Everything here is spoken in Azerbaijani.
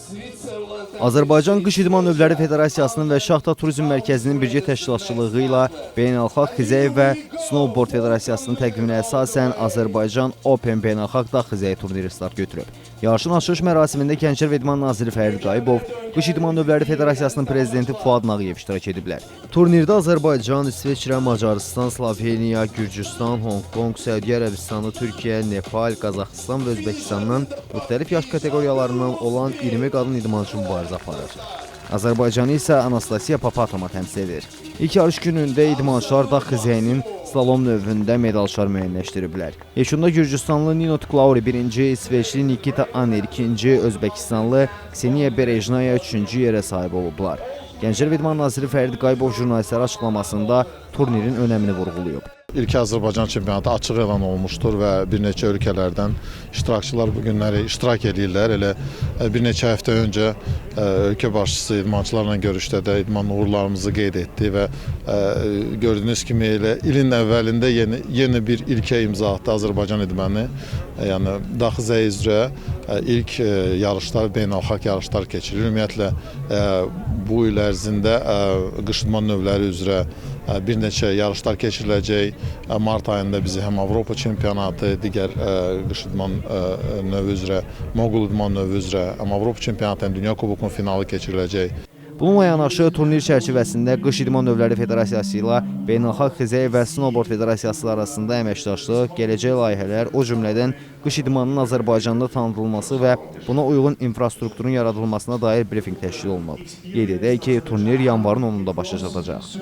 Azərbaycan Qış İdman Növləri Federasiyasının və Şaxta Turizm Mərkəzinin birgə təşkilatçılığı ilə Beynəlxalq Xizəy və Snowboard Federasiyasının təqdiminə əsasən Azərbaycan Open Beynəlxalq Dağ Xizəyi turniri start götürüb. Yarışın açılış mərasimində Gənclər və İdman naziri Fərid Qayıbov, Qış İdman Növləri Federasiyasının prezidenti Fuad Nağıyev iştirak ediblər. Turnirdə Azərbaycan, İsveçrə, Macarıstan, Sloveniya, Gürcüstan, Hong Kong, Səudiyyə Ərəbistanı, Türkiyə, Nepal, Qazaxıstan və Özbəkistandan müxtəlif yaş kateqoriyalarından olan 20 qadın idmançı mübarizə aparır. Azərbaycanı isə Anastasiya Papatova təmsil edir. İlk yarış günündə idmançılar dağ xizəyinin slalom növündə medalçılar müəyyənləşdiriblər. Yeşunda Gürcüstanlı Nino Tklauri 1-ci, İsveçli Nikita Aner 2-ci, Özbəkistanlı Kseniya Berejnaya 3-cü yerə sahib olublar. Gənclər və İdman naziri Fərid Qayıbov jurnalistlərə açıqlamasında turnirin önəmini vurğulayıb. İlk Azərbaycan çempionatı açıq elan olmuşdur və bir neçə ölkələrdən iştirakçılar bu günləri iştirak edirlər. Elə bir neçə həftə öncə ölkə başçısı idmançılarla görüşdə də idman uğurlarımızı qeyd etdi və gördüyünüz kimi elə ilin əvvəlində yeni bir ilkə imza atdı Azərbaycan idmanı. Yəni dağ xizəyi üzrə ilk yarışlar, beynəlxalq yarışlar keçirilir. Ümumiyyətlə bu il ərzində qış idman növləri üzrə bir neçə yarışlar keçiriləcək. Mart ayında bizi həm Avropa çempionatı, digər qış idman növü üzrə, Moqul idman növü üzrə, həm Avropa çempionatı, həm Dünya Kubokunun finalı keçiriləcək. Bununla yanaşı turnir çərçivəsində Qış İdman Növləri Federasiyası ilə Beynəlxalq Xizəy və Snowboard Federasiyası arasında əməkdaşlıq, gələcək layihələr, o cümlədən qış idmanının Azərbaycanda tanıdılması və buna uyğun infrastrukturun yaradılmasına dair brifinq təşkil olunub. Qeyd edək ki, turnir yanvarın 10-da başa çatacaq.